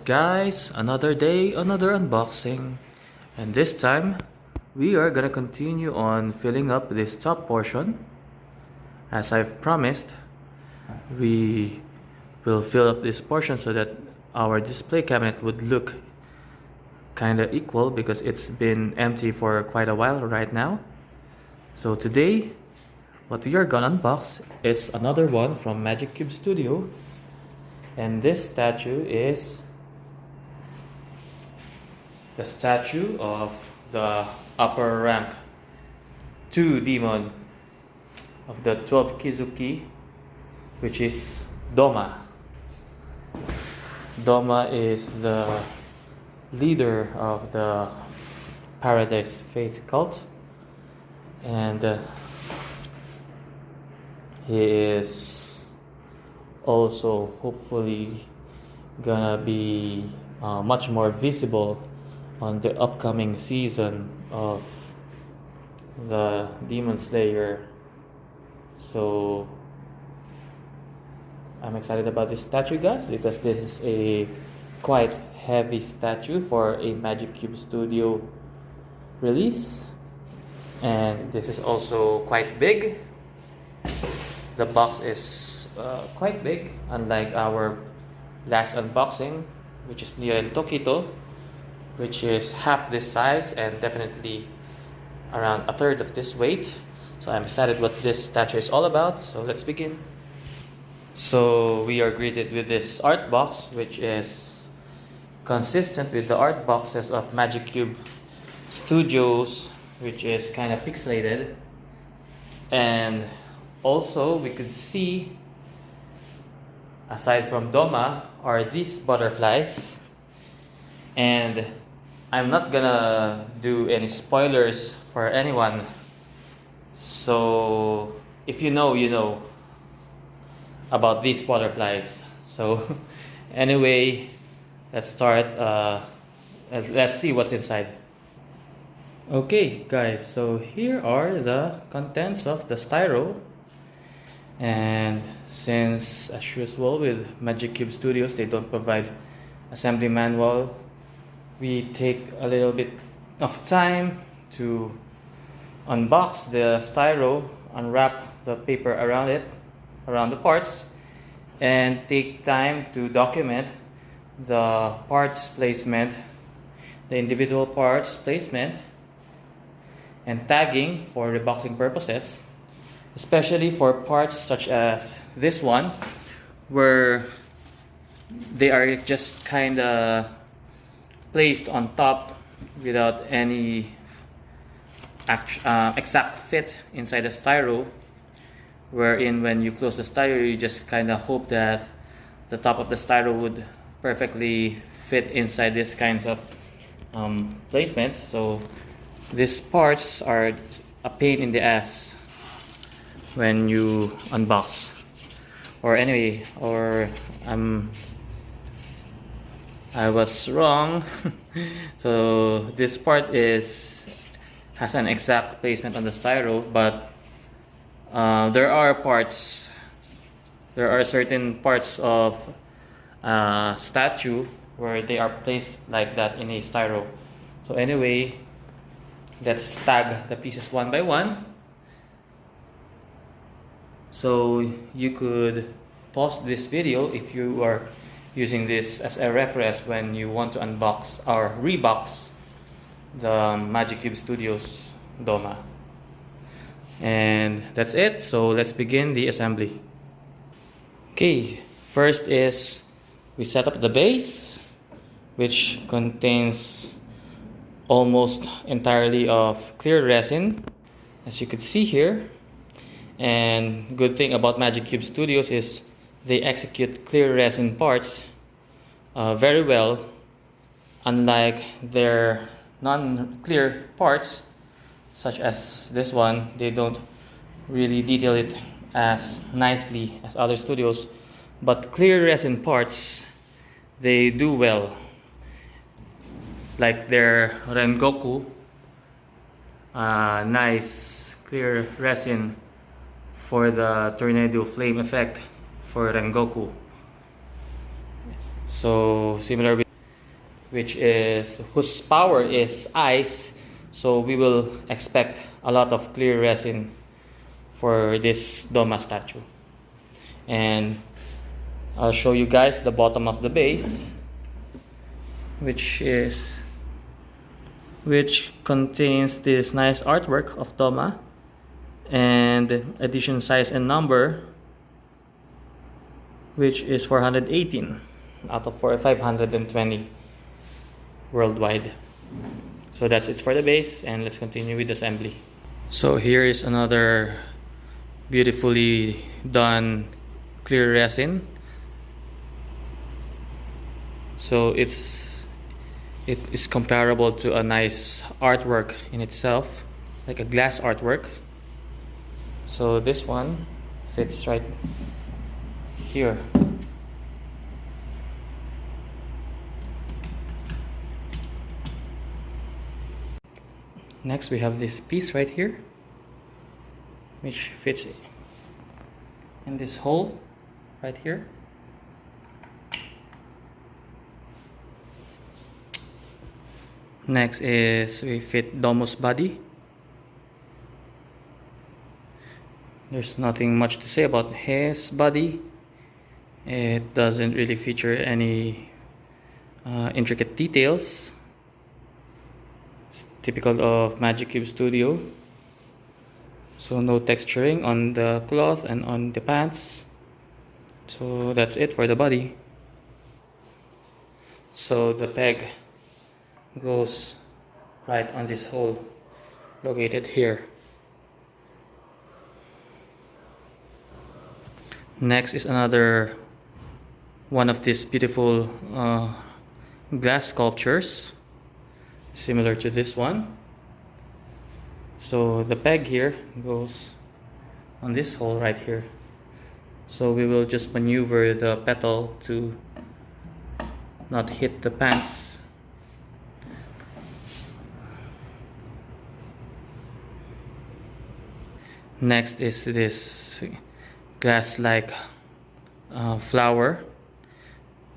guys, another day, another unboxing, and this time we are gonna continue on filling up this top portion. As I've promised, we will fill up this portion so that our display cabinet would look kinda equal because it's been empty for quite a while right now. So today, what we are gonna unbox is another one from Magic Cube Studio, and this statue is the statue of the upper rank 2 demon of the 12 Kizuki, which is Douma. Douma is the leader of the Paradise Faith cult, and he is also hopefully gonna be much more visible on the upcoming season of the Demon Slayer. So I'm excited about this statue, guys, because this is a quite heavy statue for a Magic Cube Studio release, and this is also quite big. The box is quite big, unlike our last unboxing, which is Niren Tokito, which is half this size and definitely around a third of this weight. So I'm excited what this statue is all about, so let's begin. So we are greeted with this art box, which is consistent with the art boxes of Magic Cube Studios, which is kind of pixelated. And also we could see, aside from Douma, are these butterflies. And I'm not gonna do any spoilers for anyone, so if you know, you know about these butterflies. So anyway, let's start. Let's see what's inside. Okay guys, so here are the contents of the styro. And since, as usual with Magic Cube Studios, they don't provide assembly manual, we take a little bit of time to unbox the styro, unwrap the paper around it, around the parts, and take time to document the parts placement, the individual parts placement, and tagging for reboxing purposes, especially for parts such as this one, where they are just kinda placed on top without any exact fit inside the styro, wherein when you close the styro, you just kind of hope that the top of the styro would perfectly fit inside these kinds of placements. So these parts are a pain in the ass when you unbox. Or anyway, I was wrong. So this part has an exact placement on the styro, but there are certain parts of statue where they are placed like that in a styro. So anyway, let's tag the pieces one by one. So you could pause this video if you are using this as a reference when you want to unbox or rebox the Magic Cube Studios Douma. And that's it, so let's begin the assembly. Okay, first is we set up the base, which contains almost entirely of clear resin, as you could see here. And good thing about Magic Cube Studios is they execute clear resin parts very well, unlike their non-clear parts such as this one. They don't really detail it as nicely as other studios, but clear resin parts, they do well, like their Rengoku, nice clear resin for the tornado flame effect for Rengoku. So similar with whose power is ice. So we will expect a lot of clear resin for this Douma statue. And I'll show you guys the bottom of the base, which contains this nice artwork of Douma and edition size and number, which is 418 out of 520 worldwide. So that's it for the base, and let's continue with assembly. So here is another beautifully done clear resin. So it is comparable to a nice artwork in itself, like a glass artwork. So this one fits right here. Next we have this piece right here, which fits in this hole right here. Next is we fit Douma's body. There's nothing much to say about his body. It doesn't really feature any intricate details. It's typical of Magic Cube Studio. So no texturing on the cloth and on the pants. So that's it for the body. So the peg goes right on this hole located here. Next is another one of these beautiful glass sculptures similar to this one. So the peg here goes on this hole right here. So we will just maneuver the petal to not hit the pants. Next is this glass-like flower,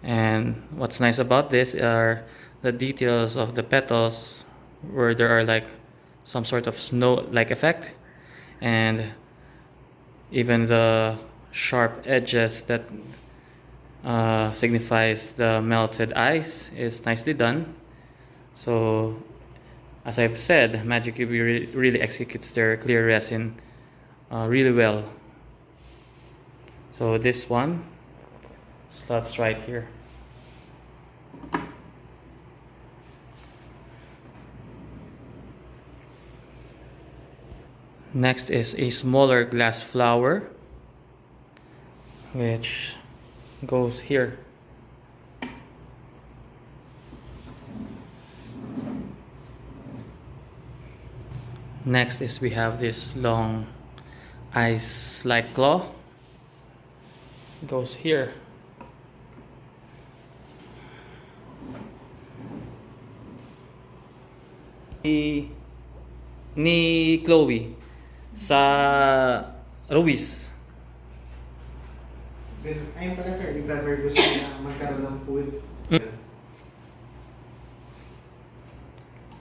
and what's nice about this are the details of the petals, where there are like some sort of snow-like effect, and even the sharp edges that signifies the melted ice is nicely done. So as I've said, Magic Cube really executes their clear resin really well. So this one slots right here. Next is a smaller glass flower, which goes here. Next is we have this long ice-like claw. Goes here. Ni Chloe sa Ruiz. Ayun pala sir, di prefer gusto niya magkaroon ng pool.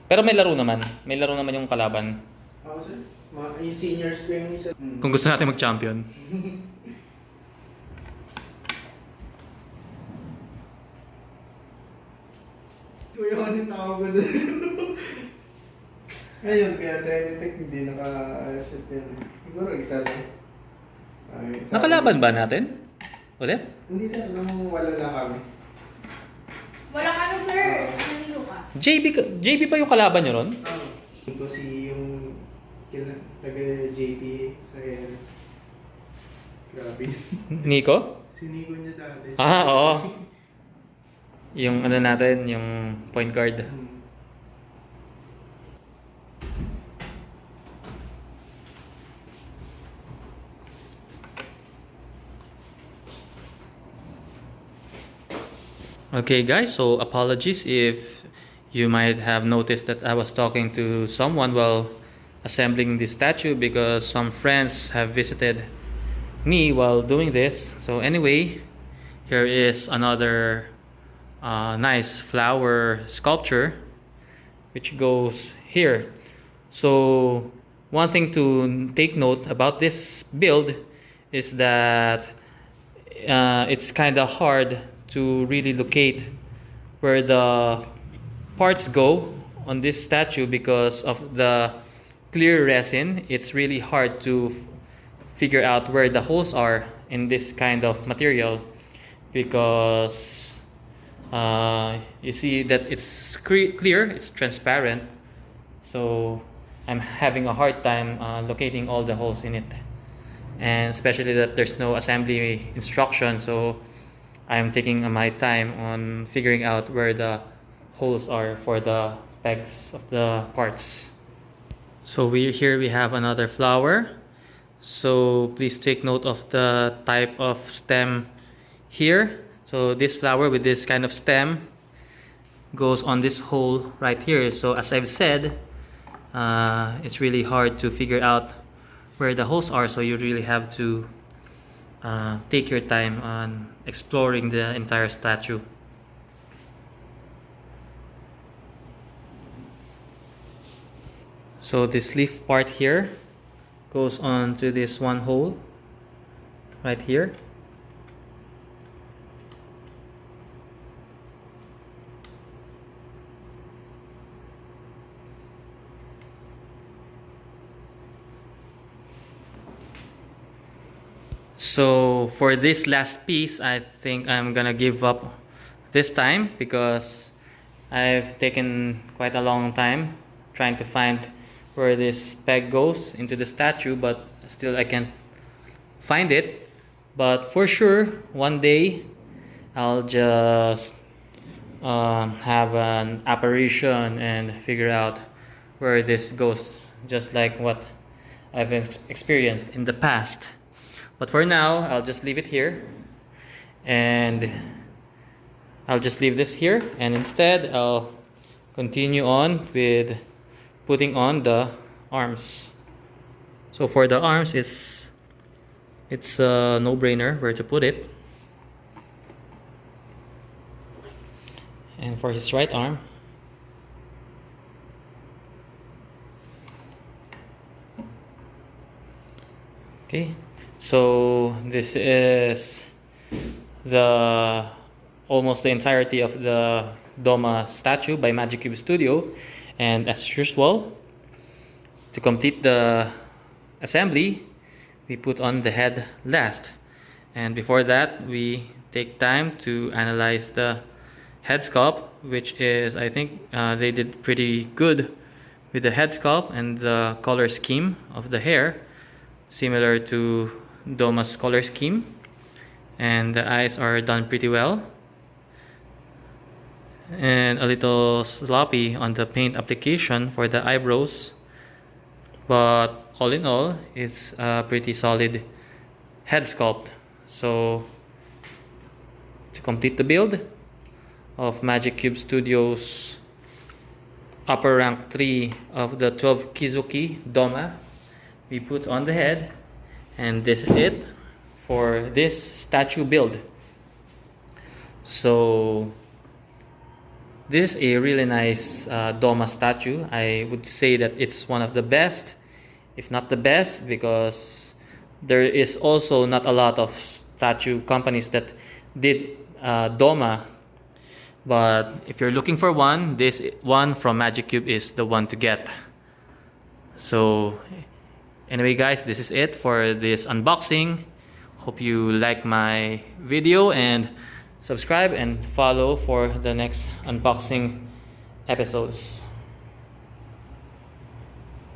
Pero may laro naman. May laro naman yung kalaban. Ako sir, yung seniors ko yung isa. Kung gusto natin mag-champion. Kuya ko yung tawag ko doon. Ayun, kaya Teletech hindi naka-shoot yan. Siguro isa lang. Nakalaban ba natin? Ulit? Hindi sir, wala lang kami. Wala ka na, sir. Nanilo ka. JB pa yung kalaban nyo ron? Ko si yung taga-JP sa air. Grabe. Nico? Si Nico niya dati. Ah, oo. Yung ano natin, yung point guard. Okay guys, so apologies if you might have noticed that I was talking to someone while assembling this statue, because some friends have visited me while doing this. So anyway, here is another nice flower sculpture which goes here. So one thing to take note about this build is that it's kind of hard to really locate where the parts go on this statue because of the clear resin. It's really hard to figure out where the holes are in this kind of material because you see that it's clear, it's transparent, so I'm having a hard time locating all the holes in it, and especially that there's no assembly instruction, so I'm taking my time on figuring out where the holes are for the pegs of the parts. So here we have another flower. So please take note of the type of stem here. So this flower with this kind of stem goes on this hole right here. So as I've said, it's really hard to figure out where the holes are, so you really have to take your time on exploring the entire statue. So this leaf part here goes on to this one hole right here. So for this last piece, I think I'm gonna give up this time because I've taken quite a long time trying to find where this peg goes into the statue, but still I can't find it. But for sure, one day I'll just have an apparition and figure out where this goes, just like what I've experienced in the past. But for now, I'll just leave it here, and I'll just leave this here, and instead I'll continue on with putting on the arms. So for the arms, it's a no-brainer where to put it. And for his right arm, okay, so this is the almost the entirety of the Douma statue by Magic Cube Studio. And as usual, to complete the assembly, we put on the head last. And before that, we take time to analyze the head sculpt, which is, I think they did pretty good with the head sculpt and the color scheme of the hair, similar to Douma's color scheme. And the eyes are done pretty well, and a little sloppy on the paint application for the eyebrows, but all in all, it's a pretty solid head sculpt. So to complete the build of Magic Cube Studios upper rank 3 of the 12 Kizuki Douma, we put on the head, and this is it for this statue build. So this is a really nice Douma statue. I would say that it's one of the best, if not the best, because there is also not a lot of statue companies that did Douma. But if you're looking for one, this one from Magic Cube is the one to get. So anyway guys, this is it for this unboxing. Hope you like my video, and subscribe and follow for the next unboxing episodes.